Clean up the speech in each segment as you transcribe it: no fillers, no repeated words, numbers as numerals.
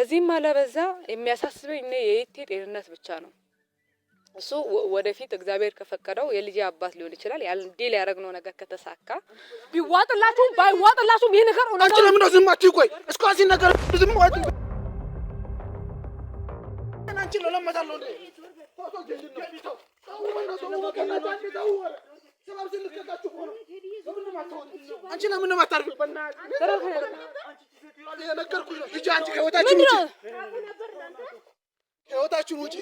እዚህም አለበዛ የሚያሳስበኝ እኔ የይቴ ጤንነት ብቻ ነው። እሱ ወደፊት እግዚአብሔር ከፈቀደው የልጅ አባት ሊሆን ይችላል። ያን ዲል ያደረግነው ነገር ከተሳካ ቢዋጥላችሁም ባይዋጥላችሁም ይሄ ነገር አንቺ ለምን ነው ዝም አትይ? ቆይ እስካሁን ሲነገር ዝም አትይ? አንቺ ለለመታለሁ እንዴ? አንቺ ለምን ነው ማታርፊው? የነገርኩሽ ነው። ልጅ አንቺ ከህይወታችን ውጪ ህይወታችን ውጪ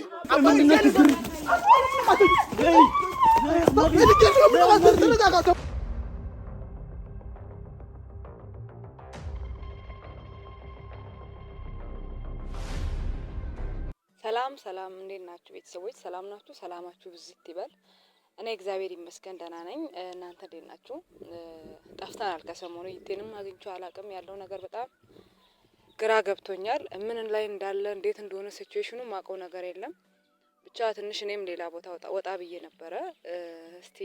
ሰላም እንዴት ናችሁ ቤተሰቦች? ሰላም ናችሁ? ሰላማችሁ ብዝት ይበል። እኔ እግዚአብሔር ይመስገን ደህና ነኝ። እናንተ እንዴት ናችሁ? ጠፍተናል ከሰሞኑ ይቴንም አግኝቼው አላቅም። ያለው ነገር በጣም ግራ ገብቶኛል። ምን ላይ እንዳለ እንዴት እንደሆነ ሲቹዌሽኑ ማውቀው ነገር የለም። ብቻ ትንሽ እኔም ሌላ ቦታ ወጣ ብዬ ነበረ። እስቲ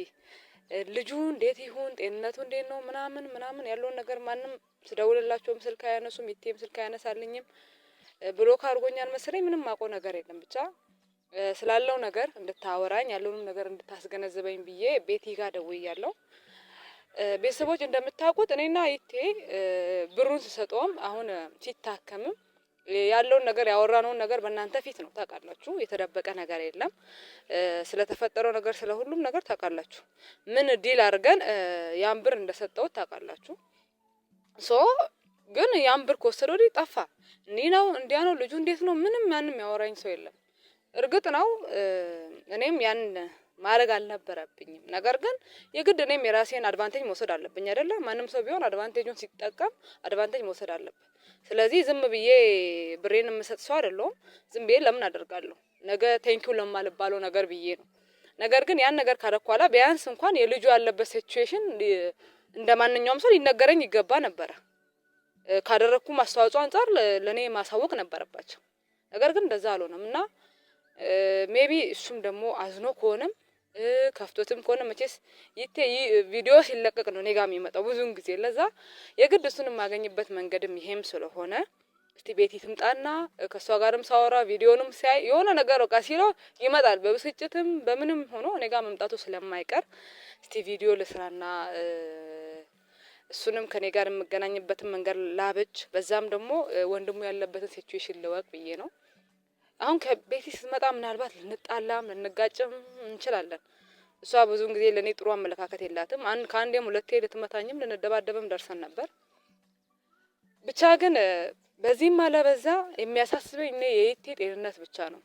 ልጁ እንዴት ይሁን ጤንነቱ እንዴት ነው ምናምን ያለውን ነገር ማንም ስደውልላቸውም ስልክ አያነሱም። ይቴም ስልክ አያነሳልኝም። ብሎክ አድርጎኛል መሰለኝ። ምንም ማውቀው ነገር የለም። ብቻ ስላለው ነገር እንድታወራኝ ያለውንም ነገር እንድታስገነዝበኝ ብዬ ቤቲ ጋር ደውያለሁ። ቤተሰቦች እንደምታውቁት እኔና ይቴ ብሩን ስሰጠውም አሁን ሲታከምም ያለውን ነገር ያወራነውን ነገር በእናንተ ፊት ነው ታውቃላችሁ። የተደበቀ ነገር የለም። ስለተፈጠረው ነገር ስለሁሉም ነገር ታውቃላችሁ። ምን ዲል አድርገን ያን ብር እንደሰጠሁት ታውቃላችሁ። ግን ያን ብር ከወሰደው ጠፋ። እንዲህ ነው እንዲያ ነው ልጁ እንዴት ነው ምንም ማንም ያወራኝ ሰው የለም። እርግጥ ነው እኔም ያን ማድረግ አልነበረብኝም። ነገር ግን የግድ እኔም የራሴን አድቫንቴጅ መውሰድ አለብኝ አይደለ? ማንም ሰው ቢሆን አድቫንቴጁን ሲጠቀም አድቫንቴጅ መውሰድ አለበት። ስለዚህ ዝም ብዬ ብሬን የምሰጥ ሰው አይደለሁም። ዝም ብዬ ለምን አደርጋለሁ? ነገ ቴንኪው ለማልባለው ነገር ብዬ ነው። ነገር ግን ያን ነገር ካደረኳላ ቢያንስ እንኳን የልጁ ያለበት ሲቹዌሽን እንደማንኛውም ሰው ሊነገረኝ ይገባ ነበረ። ካደረኩ ማስተዋጽኦ አንፃር ለኔ ማሳወቅ ነበረባቸው። ነገር ግን እንደዛ አልሆነም እና ሜቢ እሱም ደግሞ አዝኖ ከሆነም ከፍቶትም ከሆነ መቼስ ይቴ ቪዲዮ ሲለቀቅ ነው እኔ ጋር የሚመጣው ብዙን ጊዜ። ለዛ የግድ እሱን የማገኝበት መንገድም ይሄም ስለሆነ እስቲ ቤቲ ትምጣና ከሷ ጋርም ሳወራ ቪዲዮንም ሲያይ የሆነ ነገር በቃ ሲለው ይመጣል። በብስጭትም በምንም ሆኖ እኔ ጋር መምጣቱ ስለማይቀር እስቲ ቪዲዮ ልስራና እሱንም ከኔ ጋር የምገናኝበትን መንገድ ላበጅ፣ በዛም ደግሞ ወንድሙ ያለበትን ሲቹዌሽን ልወቅ ብዬ ነው። አሁን ከቤቲ ስትመጣ ምናልባት ልንጣላም ልንጋጭም እንችላለን። እሷ ብዙውን ጊዜ ለኔ ጥሩ አመለካከት የላትም። ከአንዴም ሁለቴ ልትመታኝም ልንደባደብም ደርሰን ነበር። ብቻ ግን በዚህም አለበዛ የሚያሳስበኝ እኔ የይቴ ጤንነት ብቻ ነው።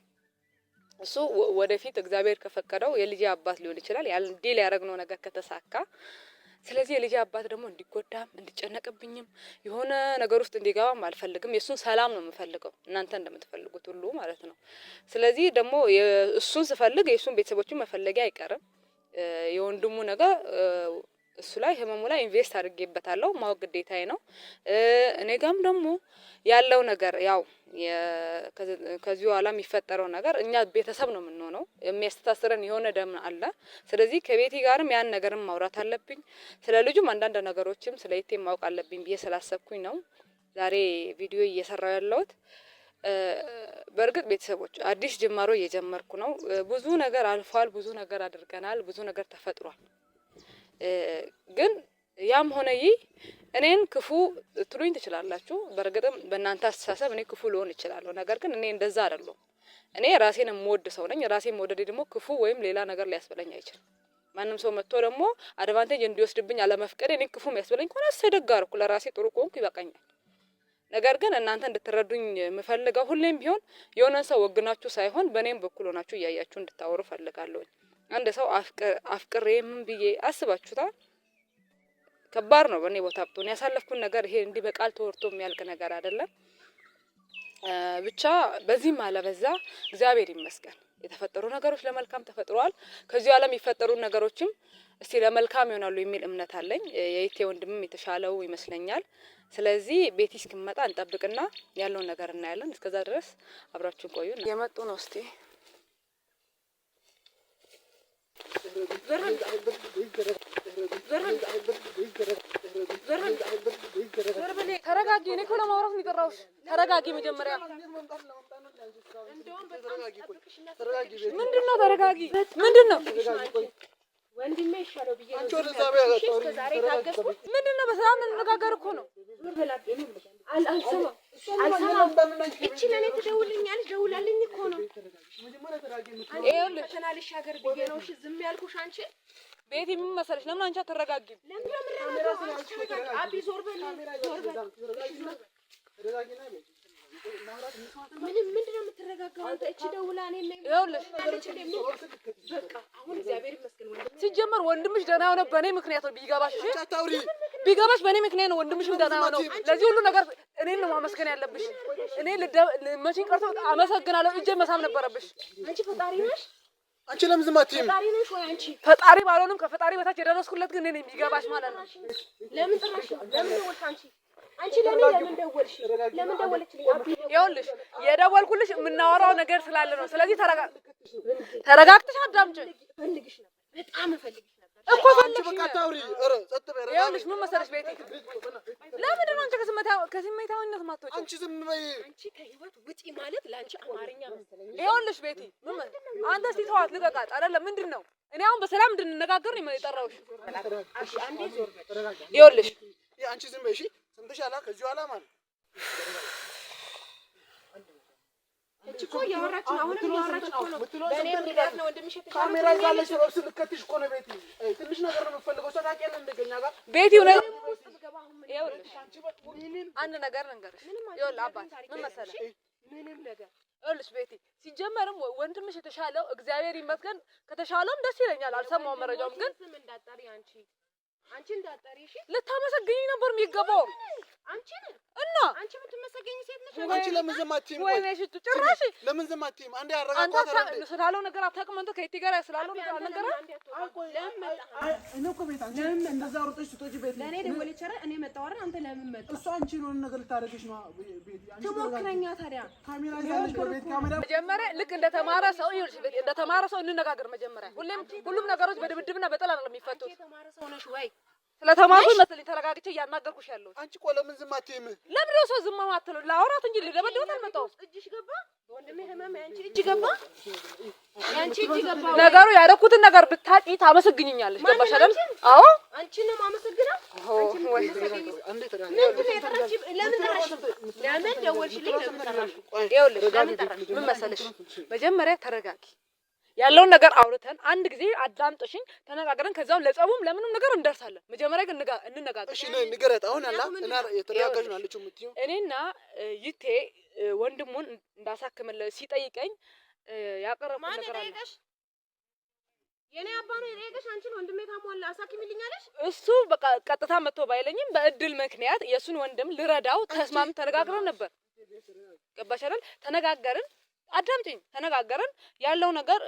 እሱ ወደፊት እግዚአብሔር ከፈቀደው የልጅ አባት ሊሆን ይችላል። ያን ዲል ያደረግነው ነገር ከተሳካ ስለዚህ የልጅ አባት ደግሞ እንዲጎዳም እንዲጨነቅብኝም የሆነ ነገር ውስጥ እንዲገባም አልፈልግም። የሱን ሰላም ነው የምፈልገው፣ እናንተ እንደምትፈልጉት ሁሉ ማለት ነው። ስለዚህ ደግሞ እሱን ስፈልግ የሱን ቤተሰቦችን መፈለጊያ አይቀርም። የወንድሙ ነገር እሱ ላይ ህመሙ ላይ ኢንቨስት አድርጌበታለሁ፣ ማወቅ ግዴታዬ ነው። እኔ ጋም ደግሞ ያለው ነገር ያው ከዚህ በኋላ የሚፈጠረው ነገር እኛ ቤተሰብ ነው የምንሆነው። የሚያስተሳስረን የሆነ ደም አለ። ስለዚህ ከቤቲ ጋርም ያን ነገርም ማውራት አለብኝ። ስለ ልጁም አንዳንድ ነገሮችም ስለ ይቴ ማወቅ አለብኝ ብዬ ስላሰብኩኝ ነው ዛሬ ቪዲዮ እየሰራው ያለሁት። በእርግጥ ቤተሰቦች አዲስ ጅማሮ እየጀመርኩ ነው። ብዙ ነገር አልፏል፣ ብዙ ነገር አድርገናል፣ ብዙ ነገር ተፈጥሯል። ግን ያም ሆነ ይህ እኔን ክፉ ትሉኝ ትችላላችሁ። በእርግጥም በእናንተ አስተሳሰብ እኔ ክፉ ልሆን እችላለሁ። ነገር ግን እኔ እንደዛ አይደለሁም። እኔ ራሴን የምወድ ሰው ነኝ። ራሴን መውደዴ ደግሞ ክፉ ወይም ሌላ ነገር ሊያስበለኝ አይችልም። ማንም ሰው መጥቶ ደግሞ አድቫንቴጅ እንዲወስድብኝ አለመፍቀድ እኔ ክፉ የሚያስበለኝ ከሆነ አስተደጋርኩ ለራሴ ጥሩ ቆንኩ ይበቃኛል። ነገር ግን እናንተ እንድትረዱኝ የምፈልገው ሁሌም ቢሆን የሆነ ሰው ወግናችሁ ሳይሆን በእኔም በኩል ሆናችሁ እያያችሁ እንድታወሩ ፈልጋለሁ። አንድ ሰው አፍቅሬ ምን ብዬ አስባችሁታል? ከባድ ነው። በእኔ ቦታ ብትሆን ያሳለፍኩን ነገር ይሄ እንዲህ በቃል ተወርቶ የሚያልቅ ነገር አይደለም። ብቻ በዚህም አለበዛ እግዚአብሔር ይመስገን የተፈጠሩ ነገሮች ለመልካም ተፈጥሯል። ከዚህ ዓለም የሚፈጠሩ ነገሮችም እስቲ ለመልካም ይሆናሉ የሚል እምነት አለኝ። የይቴ ወንድምም የተሻለው ይመስለኛል። ስለዚህ ቤቲ እስክመጣ እንጠብቅና ያለውን ነገር እናያለን። እስከዛ ድረስ አብራችሁን ቆዩ። የመጡ ነው እስቲ ተረጋጊ። እኔ እኮ ለማውራት ነው የጠራሁሽ። ተረጋጊ መጀመሪያ። ምንድን ነው ተረጋጊ? ምንድን ነው ወንድሜ ይሻለው ብዬ ነው ዛሬ ታገስኩት። ምንድን ነው? በሰላም እንነጋገር እኮ ነው። አልሰማም። እቺ ለኔ ትደውልኛለች። ደውላልኝ እኮ ነው። ይኸውልሽ ፈተና ልሻገር ብዬ ነው እሺ ዝም ያልኩሽ። አንቺ ቤት ምን መሰለሽ? ለምን አንቺ አትረጋጊም? ለምን አቢ ዞር በል ዞር በል። ምንድን ነው የምትረጋጋው አንተ? እቺ ደውላ እኔ ነኝ። ይኸውልሽ በቃ አሁን እግዚአብሔር ይመስገን ወንድም ሲጀመር ወንድምሽ ደህና የሆነ በእኔ ምክንያት ነው። ቢገባሽ እሺ፣ አታውሪ። ቢገባሽ በእኔ ምክንያት ነው ወንድምሽ ደህና የሆነው። ለዚህ ሁሉ ነገር እኔን ነው ማመስገን ያለብሽ። እኔ መቼም ቀርቶ አመሰግናለሁ። እጄ መሳም ነበረብሽ። አንቺ ፈጣሪ ነሽ። አንቺ ለምን ዝም አትይም? ፈጣሪ ነሽ ወይ አንቺ? ፈጣሪ ባልሆንም ከፈጣሪ በታች የደረስኩለት ግን እኔ ነኝ። ቢገባሽ ማለት ነው። ለምን ጥራሽ? ለምን ደወልሽ አንቺ ለኔ ለምን ደወልሽ? ለምን ደወልችልኝ? ይኸውልሽ የደወልኩልሽ የምናወራው ነገር ስላለ ነው። ስለዚህ ተረጋግተሽ አዳምጪ። ፈልግሽ ነበር፣ በጣም ፈልግሽ ነበር እኮ ፈልግሽ። በቃ አታውሪ። ኧረ ጸጥ በይ። ይኸውልሽ ምን መሰለሽ ቤቴ፣ ለምንድን ነው አንቺ ከስሜታዊነት ማትወጪው? አንቺ ዝም በይ። አንቺ ከህይወት ውጪ ማለት ለአንቺ አማርኛ መሰለኝ። ይኸውልሽ ቤቴ፣ አንተ እስኪ ተዋት፣ ልቀቃት። አይደለም ምንድን ነው? እኔ አሁን በሰላም እንድንነጋገር ነው የጠራሁሽ። እሺ አንዴ ዞር በል። ይኸውልሽ አንቺ ዝም በይ። እሺ ሰምተሻል? ከዚህ ኋላ ማለት እቺ እኮ እያወራች ነው። አሁንም እያወራች እኮ ነው። በእኔ ምክንያት ነው ወንድምሽ የተሻለው። ካሜራ ይዛለች። ሰበብ ስልከትሽ እኮ ነው ቤቲ። ትንሽ ነገር ነው የምትፈልገው። ሰው ታውቂያለሽ እንደገኛ ጋር ቤቲ ነው። ይኸውልሽ አንድ ነገር ልንገርሽ። ይኸውልህ አባት ምን መሰለህ? ምንም ነገር ይኸውልሽ ቤቲ ሲጀመርም ወንድምሽ የተሻለው እግዚአብሔር ይመስገን። ከተሻለውም ደስ ይለኛል። አልሰማሁም መረጃውም ግን ስም እንዳጣሪ አንቺ እንዳጣሪ እሺ፣ ልታመሰግኝ ነበር የሚገባው። እና አንቺ የምትመሰገኝ ሴት ነሽ። አንቺ ለምን ዝም አትይም? ወይ ነሽ ጭራሽ ለምን ዝም አትይም? አንዴ አንተ አረጋግጧት። ስላለው ነገር አታውቅም። አንተ ከእቴ ጋር ስላለው ነገር አልነገረም። እኔ እኮ ቤት አንቺ እንደዛ አውርተሽ ስትወጪ ቤት ለእኔ ደወለች። ኧረ እኔ መጣሁ አይደል? አንተ ለምን መጣ? እሷ አንቺ ነው ነገር ልታደርግሽ ነው ቤት። አንቺ ትሞክረኛ ታዲያ ካሜራ ይዛለች በቤት ካሜራ። መጀመሪያ ልክ እንደተማረ ሰው ይኸውልሽ ቤት እንደተማረ ሰው እንነጋገር። መጀመሪያ ሁሉም ነገሮች በድብድብና በጥል አይደለም የሚፈቱት። የተማረ ሰው ነሽ ወይ? ስለተማርኩኝ መሰለኝ ተረጋግቼ እያናገርኩሽ ያለው። አንቺ እኮ ለምን ዝም አትይም? ለምን ነው ሰው ዝም አትለው? ላወራት እንጂ ልደበድባት አልመጣሁም። እጅሽ ገባ ወንድሜ፣ ህመም ያንቺ እጅ ገባ፣ ያንቺ እጅ ገባ። ነገሩ ያደረኩትን ነገር ብታጪ ታመሰግኝኛለሽ። ገባሽ አይደል? አዎ አንቺን ነው የማመሰግነው። አንቺን ነው የማመሰግነው። ለምን ደወልሽልኝ? ለምን ጠራሽ? ይኸውልሽ ምን መሰለሽ፣ መጀመሪያ ተረጋጊ። ያለውን ነገር አውርተን አንድ ጊዜ አዳምጥሽኝ ተነጋግረን ከዛው ለጸቡም ለምንም ነገር እንደርሳለን። መጀመሪያ ግን እንነጋገር። እሺ ንገረት። አሁን ያላ እና የተረጋጋሽ ነው አለችው የምትይው። እኔና ይቴ ወንድሙን እንዳሳክምለት ሲጠይቀኝ ያቀረብኩት ነገር አለ። የኔ አባ ነው የጠየቀሽ? አንቺን ወንድሜ ታሟል አሳክሚልኛለሽ? እሱ በቃ ቀጥታ መጥቶ ባይለኝም በእድል ምክንያት የሱን ወንድም ልረዳው ተስማምተን ተነጋግረን ነበር። ገባሽ አይደል? ተነጋገርን። አዳምጪኝ። ተነጋገርን። ያለው ነገር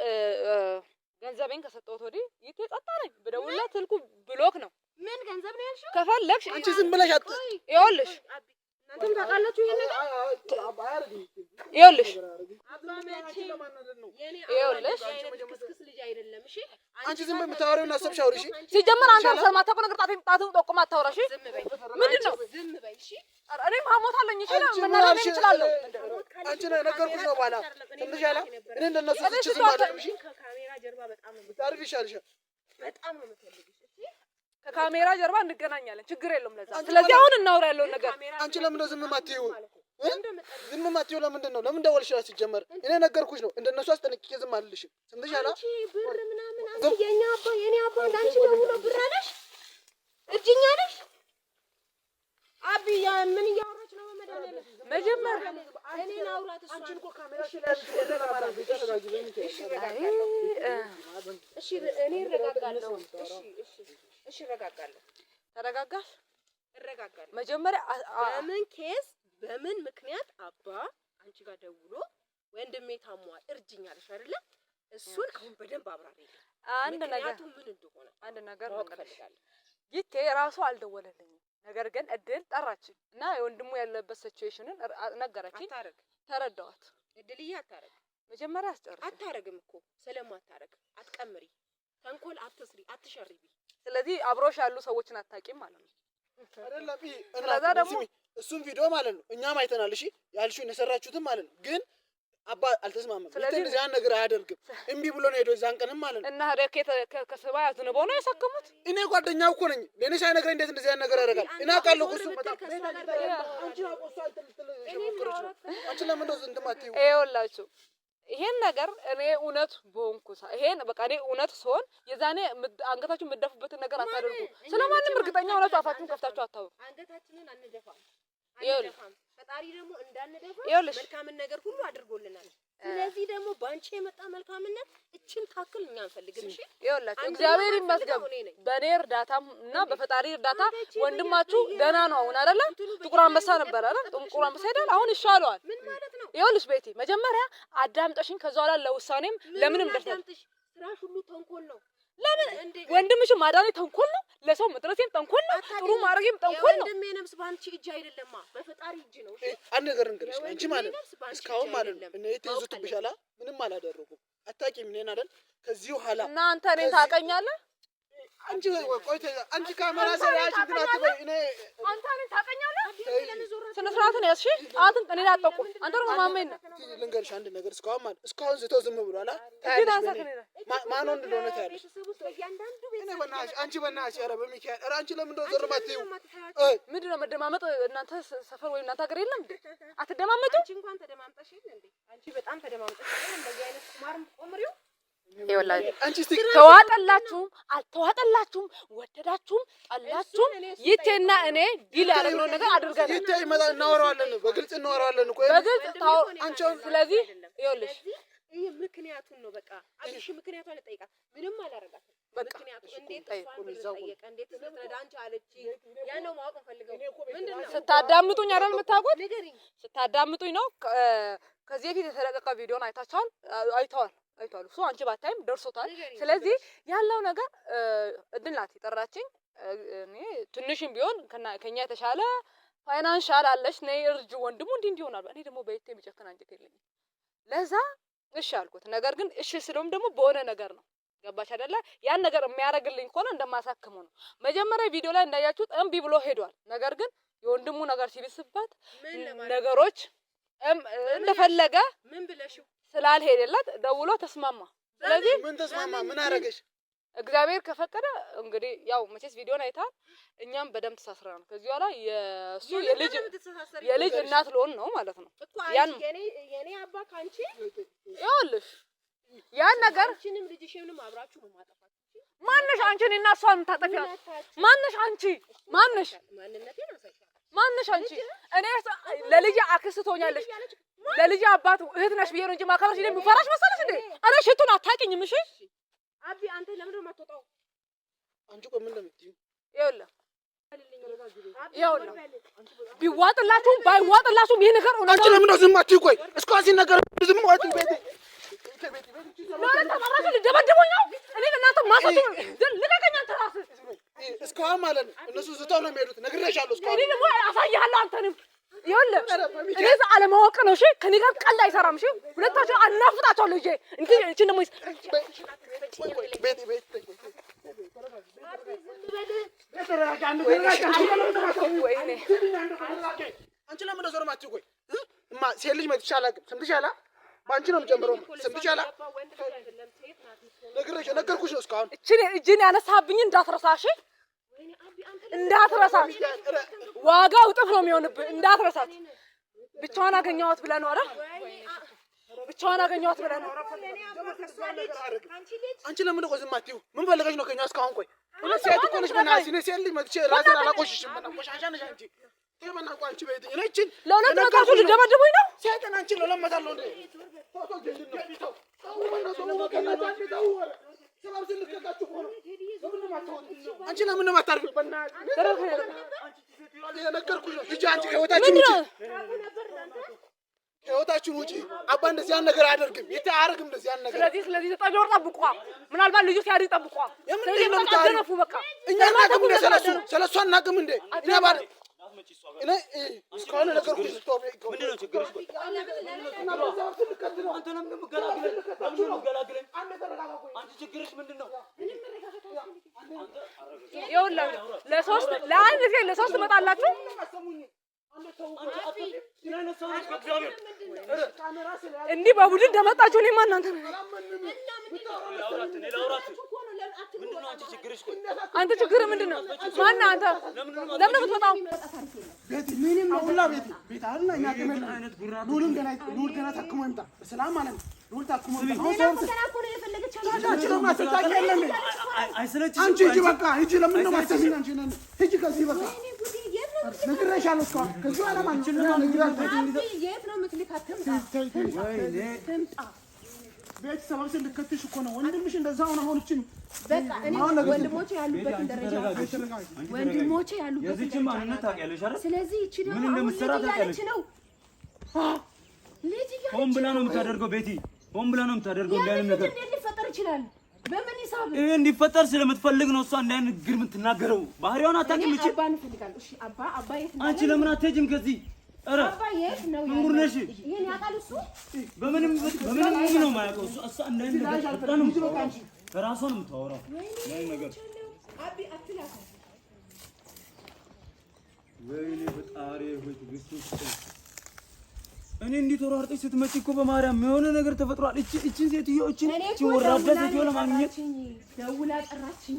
ገንዘቤን ከሰጠሁት ወዲህ ይቴ ጸጥ አለኝ። ብደውልላት ስልኩ ብሎክ ነው። ምን ገንዘብ ነው ያልሽው? ከፈለግሽ አንቺ ዝም ብለሽ ይኸውልሽ እናንተም ታውቃላችሁ ይሄን ነገር። ይኸውልሽ አባመቼ ይኸውልሽ ክስክስ ልጅ አይደለም። እሺ አንቺ ዝም ብለሽ የምታወሪውን አሰብሽ አውሪ። እሺ ሲጀመር አንተ ስለማታውቀው ነገር ጣትን ጠቁማ አታውራ። እሺ ዝም በይ። ምንድን ነው? ዝም በይ። እሺ እኔም ሀሞት አለኝ። እሺ መናገር እችላለሁ። አንቺ ነው ነገርኩሽ ነው በኋላ ትንሽ ያላ እኔ እንደነሱ ዝም ማለት እሺ። ከካሜራ ጀርባ በጣም ነው ታርፊ ይሻልሻል። በጣም ነው የምትፈልጊው። እሺ ከካሜራ ጀርባ እንገናኛለን። ችግር የለውም ለዛ። ስለዚህ አሁን እናውራ ያለውን ነገር። አንቺ ለምን ነው ዝም የማትይው? ዝም የማትይው ለምንድን ነው? ለምን ደወልሽላት? ሲጀመር እኔ ነገርኩሽ ነው። እንደነሱ አስጠንቅቄ ዝም አልልሽም። ስንትሽ ያላ አንቺ ብር ምናምን አንቺ የኛ አባ የኔ አባ እንዳንቺ ደውሎ ብር አለሽ እጅኛ ነሽ። አብያ ምን እያወራች ነው? መድኃኒዓለም መጀመሪያ እኔን አውራት። እሷ አንቺን እኮ ካሜራ ስለያዝሽ እሺ እኔ እረጋጋለሁ። እሺ እረጋጋለሁ። ተረጋጋሽ? እረጋጋለሁ። መጀመሪያ በምን ኬስ በምን ምክንያት አባ አንቺ ጋር ደውሎ ወንድሜ ታሟል እርጅኝ አለሽ አይደለ? እሱን አሁን በደንብ አብራሪ። አንድ ነገር ምን እንደሆነ አንድ ነገር ነው። ይቴ ራሱ አልደወለልኝም። ነገር ግን እድል ጠራችኝ እና የወንድሙ ያለበት ሲቹዌሽንን ነገረችኝ። ተረዳኋት። እድልዬ አታረግ። መጀመሪያ አስጨርሽ። አታረግም እኮ ስለማታረግ አትቀምሪ። ተንኮል አትስሪ፣ አትሸርቢ። ስለዚህ አብሮሽ ያሉ ሰዎችን አታውቂም ማለት ነው አይደለም? ስለዛ ደግሞ እሱን ቪዲዮ ማለት ነው እኛም አይተናል። እሺ ያልሽውን የሰራችሁትም ማለት ነው ግን አባ አልተስማማም። ስለዚህ ያን ነገር አያደርግም። እምቢ ብሎ ነው ሄዶ እዛን ቀንም ማለት ነው። እና ሄደ ከሰባይ አዝንበው ነው ያሳከሙት። እኔ ጓደኛው እኮ ነኝ። ለኔ ሳይነግረኝ እንዴት እንደዚህ ያን ነገር ያደርጋል? እና ቃል እኮ እሱ በጣም አንቺ ለምን እንደዚህ እንደማትይው ይኸውላችሁ ይሄን ነገር እኔ እውነት ቦንኩሳ ይሄን በቃ እኔ እውነት ስሆን የዛኔ አንገታችሁ የምትደፉበትን ነገር አታደርጉ። ስለማንም እርግጠኛ ሆናችሁ አፋችሁን ከፍታችሁ አታውሩ። አንገታችንን አንደፋም። ፈጣሪ ደግሞ እንዳንደፋ መልካምን ነገር ሁሉ አድርጎልናል። ስለዚህ ደግሞ ባንቺ የመጣ መልካምነት እችን ታክል እኛ አንፈልግም። እሺ ይኸውላችሁ እግዚአብሔር ይመስገን በእኔ እርዳታም እና በፈጣሪ እርዳታ ወንድማችሁ ደህና ነው አሁን አይደለ? ጥቁር አንበሳ ነበር አይደል? ጥቁር አንበሳ አይደል? አሁን ይሻለዋል። ምን ማለት ነው? ይኸውልሽ ቤቲ መጀመሪያ አዳምጠሽኝ ከዛ በኋላ ለውሳኔም ለምንም ደርሰሽ ስራሽ ሁሉ ተንኮል ነው። ለምን ወንድምሽ ማዳኔ ተንኮል ነው? ለሰው መድረሴም ተንኮል ነው? ጥሩ ማድረግም ተንኮል ነው? ወንድሜ ነፍስ ባንቺ እጅ አይደለማ በፈጣሪ እጅ ነው። አንድ ነገር እንግዲህ አንቺ ማለት ነው እስካሁን ማለት ነው እኔ ተይዙትብሻላ ምንም አላደረጉም። አታውቂም እኔን አይደል? ከዚህ በኋላ እና አንተ እኔን ታውቀኛለህ? አንቺ ቆይተ አንቺ ካሜራ ሰራሽ ግን አትበይ። እኔ አንተ እኔን ታውቀኛለህ? ስነ ስርዓትን ያዝሽ አንተን እኔን አትጠቁም። አንተ ነው ማመን ነው። ልንገርሽ አንድ ነገር እስካሁን ማለት እስካሁን ዝተው ዝም ብሏላ። ማን ወንድ እንደሆነ ታያለሽ። እኔ በእናትሽ አንቺ በእናትሽ ኧረ በሚካኤል ኧረ አንቺ ለምን እንደው ዘርማት ይው ምንድን ነው መደማመጥ? እናንተ ሰፈር ወይ እናንተ ሀገር የለም እንዴ? አትደማመጡ? አንቺ እንኳን ተደማምጠሽ እንዴ? አንቺ በጣም ተደማምጠሽ እንደዚህ አይነት ቁማርም ቆምሪው ተዋጠላችሁም አልተዋጠላችሁም ወደዳችሁም ጠላችሁም ይቴና እኔ ዲል ያደረግነው ነገር አድርገናል። ይቴ ይመጣ እናወራዋለን፣ በግልጽ እናወራዋለን። ቆይ በግልጽ አንቺው ስለዚህ ይኸውልሽ ይሄ ምክንያቱም ነው በቃ አዲሽ ምክንያቱን ልጠይቃት ምንም አላረጋትም። ምክንያቱም እንዴት ጠየቀ እንዴት ስለተረዳ አንቺ አለች ያን ነው ማወቅ ፈልገው ምንድነው ስታዳምጡኝ አይደል የምታውቁት? ስታዳምጡኝ ነው። ከዚህ በፊት የተለቀቀ ቪዲዮን አይተዋል እሱ አንቺ ባታይም ደርሶታል። ስለዚህ ያለው ነገር እድናት ይጠራችኝ እኔ ትንሽም ቢሆን ከኛ የተሻለ ፋይናንሻል አለሽ ነይ እርጅ ወንድሙ እንዲህ ይሆናል። እኔ ደግሞ በይቴ የሚጨክን አንጀት የለኝም። ለዛ እሺ አልኩት። ነገር ግን እሺ ስለውም ደግሞ በሆነ ነገር ነው ገባሽ አይደለ? ያን ነገር የሚያደርግልኝ ከሆነ እንደማሳክመው ነው። መጀመሪያ ቪዲዮ ላይ እንዳያችሁት እምቢ ብሎ ሄዷል። ነገር ግን የወንድሙ ነገር ሲብስባት ነገሮች እንደፈለገ ምን ብለሽው ስላልሄደላት ደውሎ ተስማማ። ስለዚህ ምን ተስማማ? ምን አረገሽ? እግዚአብሔር ከፈቀደ እንግዲህ ያው መቼስ ቪዲዮን አይታል። እኛም በደም ተሳስረናል። ከዚህ በኋላ የሱ የልጅ እናት ልሆን ነው ማለት ነው። ያን የኔ አባ ካንቺ ይኸውልሽ ያን ነገር አንቺንም ልጅሽንም አብራችሁ ነው ማጠፋት። ማነሽ አንቺን እና እሷን የምታጠፊው? ማነሽ አንቺ? ማነሽ? ማንነቴን አሳይሻለሁ። ማነሽ አንቺ? እኔ ለልጅ አክስት ትሆኛለሽ፣ ለልጅ አባት እህት ነሽ ብዬ ነው እንጂ ማከብርሽ እኔ የምፈራሽ መሰለሽ እንዴ? ኧረ ሽቱን አታውቂኝም። እሺ አቢ አንተ ለምን ነው የማትወጣው? አንቺ ቆይ ምን እንደምትይው ይኸውልህ ቢዋጥላችሁም ባይዋጥላችሁም ይሄ ነገር አንቺ ለምን ነው ዝም አትይው? ቆይ እስካሁን ሲነገር ዝም አትይው። ልደበድቡኝ ነው እኔ እናንተ ማሰቱ ልቀቀኝ። አንተ ራስህ እስካሁን ማለት ነው እነሱ ዝተው ነው የሚሄዱት። ነግሬሻለሁ። እስካሁን እኔ ደግሞ አሳይሃለሁ። አንተንም ይኸውልህ እኔ እዛ አለማወቅ ነው። እሺ ከኔ ጋር ቀልድ አይሰራም። እሺ ሁለታችሁ አናፍጣቸዋለሁ። ልጄ እንዴ እቺ ደግሞ አንቺ ለምን ነው ዞር ማትይው? ቆይ እማ ሴት ልጅ መጥቻ አላውቅም። ሰምተሻል? ባንቺ ነው የምጨምረው። ሰምተሻል? ነገርኩሽ ነው እስካሁን እጅን ያነሳብኝ እንዳትረሳሽ፣ እንዳትረሳሽ ዋጋው እጥፍ ነው የሚሆንብህ። እንዳትረሳት። ብቻዋን አገኘኋት ብለህ ነው አይደል? ብቻዋን አገኘኋት ብለህ ነው። አንቺ ለምን ነው ዝም አትይው? ምን ፈልገሽ ነው ከኛ እስካሁን? ቆይ ሁለት ሴት እኮ ነሽ። በእናትሽ እኔ ሴት ልጅ መጥቼ ራሴን አላቆሽሽም። ቆሻሻ ነሽ አንቺ። በእናትሽ አንቺ ቤት እኔችን ለሁለት ነገርኩ ልደበድቡኝ ነው። ሴትን አንቺን ነው ለመታለሁ እንዴ? አንቺ ለምን ነው የማታርፊው? ነገርኩሽ ነው ልጅ። አንቺ ከህይወታችን ውጪ ህይወታችን ውጪ። አባ እንደዚህ ያን ነገር አያደርግም። አያደርግም እንደዚህ ያን ነገር። ስለዚህ ተጠቢው ጠብቋ። ምናልባት ልጁ ሲያድግ ጠብቋ። ስለዚህ ነው የምታደርጉ። በቃ እኛ እናቅም እንደ ስለሷ እናቅም እንደ እኛ ባል እኔ እስካሁን ነገርኩሽ። ምንድን ነው ችግርሽ? አንተ ለምን ገላግለኝ? አንቺ ችግርሽ ምንድን ነው? ይኸውላችሁ ለሶስት ለአንድ ጊዜ ለሶስት ትመጣላችሁ። እንዲህ በቡድን እንደመጣችሁ እኔማ እናንተ አንተ ችግር ምንድን ነው? ማነህ አንተ? ለምን ነው የምትመጣው? ሉል ገና ታክሞ ይምጣ በሰላም ማለት ነው። ሉል ታክሞ ይምጣ። አንቺ ሂጂ በቃ ሂጂ። ለምን ነው የማትሰሚኝ? አንቺ ሂጂ ከዚህ በቃ ነግሬሻለሁ። እስካሁን ከዚህ በኋላ ማለት ነው የት ነው የምትልካት? ትምጣ ቤተሰቦች ልከትሽ እኮ ነው። ወንድምሽ እንደዛ ሆነ። አሁን እቺን በቃ እኔ ወንድሞቼ ያሉበትን ደረጃ ወንድሞቼ ያሉበትን የዚህችን ማንነት ታውቂያለሽ አይደል? ስለዚህ እቺ ነው ምን እንደምትሰራ ታውቂያለሽ ነው። ልጅ ሆን ብላ ነው የምታደርገው። ቤቲ ሆን ብላ ነው የምታደርገው። እንዲህ ነገር እንዴት ሊፈጠር ይችላል? በምን ሂሳብ ይሄ እንዲፈጠር ስለምትፈልግ ነው እሷ እንዲህ አይነት ግር የምትናገረው። ባህሪዋን አታውቂም። እቺ አባ እንፈልጋለሁ። እሺ አባ የት ነው? አንቺ ለምን አትሄጂም ከዚህ? ኧረ አባ የት ነው? ምንጉር ነሽ? ይሄን ያውቃል እሱ። በምንም ነው የማያውቀው እሷ እንዲህ አይነት ነገር በጣም ከራሷ ነው የምታወራው። ምን ነገር አቢ አትላካ። ወይኔ ፈጣሪ ሆይ ትግስቱ። እኔ እንዴት ወራርጠሽ ስትመጪ እኮ በማርያም የሆነ ነገር ተፈጥሯል። እቺን ሴትዮ እቺን ወራዳ ሴትዮ ለማግኘት ደውላ ጠራችኝ።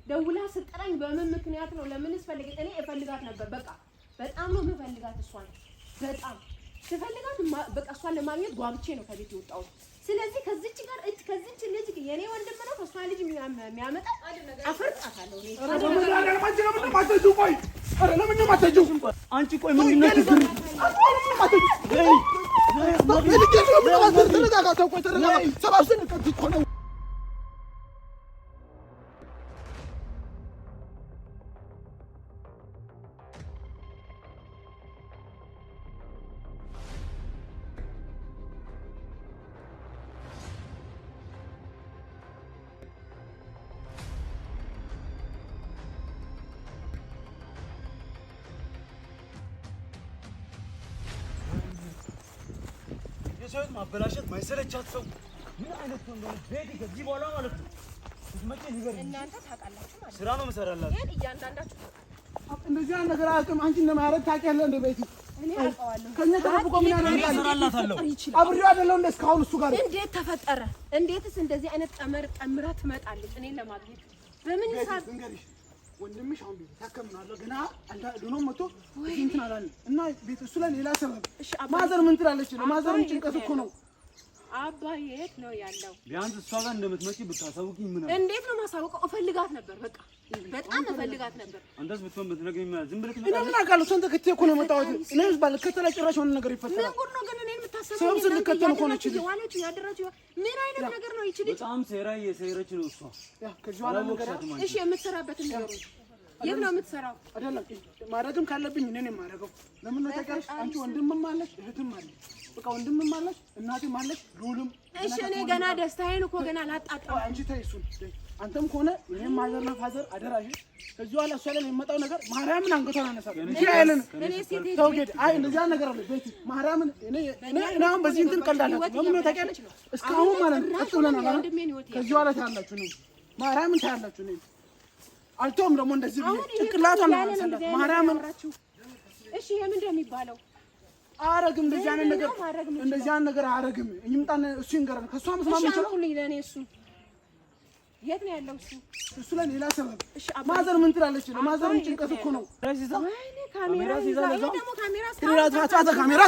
ደውላ ስጠራኝ በምን ምክንያት ነው? ለምንስ ፈልገኝ? እኔ እፈልጋት ነበር። በቃ በጣም ነው የምፈልጋት እሷን። በጣም ስፈልጋት በቃ እሷን ለማግኘት ጓጉቼ ነው ከቤት የወጣሁት። ስለዚህ ከዚች ጋር ከዚች ልጅ የኔ ወንድም ነው ከሷ ልጅ የሚያመጣ አፈርጣታለሁ። አንቺ ቆይ ምን ነው ችግር? የሰውት ማበላሸት ማይሰለቻት ሰው ምን አይነት ነው እንደሆነ ቤቲ ከዚህ በኋላ ማለት ነው ስትመጪ ንገሪኝ። እናንተ ታውቃላችሁ ማለት ስራ ነው የምሰራላት። ይሄን እያንዳንዳችሁ እንደዚህ አይነት ነገር አያውቅም። አንቺ እንደማያረግ ታውቂያለሽ እንደ ቤቲ እኔ አውቀዋለሁ። ከኛ ተጠብቆ ምን ያደርጋል? እሰራላታለሁ። አብሬው አይደለም እንደ እስካሁን እሱ ጋር እንዴት ተፈጠረ? እንዴትስ እንደዚህ አይነት ቀምራ ትመጣለች እኔን ለማግኘት? በምን ሂሳብ እንግዲህ ወንድምሽ አሁን ቤት ታከምናለሁ ገና አንተ ዱኖ መጥቶ እንትን አላለ እና ቤት እሱ ላይ ሌላ ሰበብ ማዘር ምን ትላለች? ለማዘርም ጭንቀት እኮ ነው። አባ የት ነው ያለው? ቢያንስ እሷ ጋር እንደምትመጪ ብታሳውቂኝ ምን አለ? እንዴት ነው ማሳወቀው? እፈልጋት ነበር። በቃ በጣም እፈልጋት ነበር። አንተስ ብትሆን ብትነግሪኝ ማለት ዝም ብለህ እኔ ትመጣለህ? ምን አውቃለሁ? ሰንተ ከተይ እኮ ነው የመጣሁት። እኔስ ባልከተለ ጭራሽ ሆነ ነገር ይፈጠራል። ምን ጉድ ነው ግን እኔን የምታሰበው? ሰው ስልከተል እኮ ነው እቺ ልጅ ዋለች ያደረችው ምን አይነት ነገር ነው እቺ ልጅ? በጣም ሴራ እየሰራች ነው እሷ። ያ ከዚህ በኋላ ነገር እሺ የምትሰራበትን ነገሩኝ። የት ነው የምትሰራው? አይደለም ማድረግም ካለብኝ እኔ ነኝ የማደርገው። ለምን ነው ታውቂያለሽ? አንቺ ወንድምም አለሽ እህትም አለሽ። በቃ ወንድምም አለሽ እናትም አለሽ ሉልም። እሺ እኔ ገና ደስታዬን እኮ ገና ላጣጣው። አንቺ ተይ እሱን። አንተም ከሆነ እኔም ማዘርና ፋዘር አደራሽ። ከዚህ በኋላ እሷ ላይ የሚመጣው ነገር ማርያምን አንገቷን አነሳለሁ። እሺ አይልን ተው ጌድ አይ እንደዚያ ነገር አለ ቤቲ ማርያምን እኔ አሁን በዚህ እንትን ቀልዳለሁ። ለምን ነው ታውቂያለሽ? እስካሁን ማለት ነው ቀጥ ብለናል። ከዚህ በኋላ ታያላችሁ ነው ማርያምን ታያላችሁ ነው። አልቶም ደግሞ እንደዚህ ብዬ ጭንቅላቷን ነው ያሰላት ማርያምን። እሺ የምንድነው የሚባለው? አረግም እንደዚህ አይነት ነገር አረግም። ይምጣን እሱ ይንገረን። ከሷ መስማት ነው ይችላል። ለኔ እሱ የት ነው ያለው? እሱ ላይ ሌላ ሰበብ። ማዘር ምን ትላለች? ለማዘርም ጭንቀት እኮ ነው። ወይኔ ካሜራ ይዛ ደግሞ ካሜራ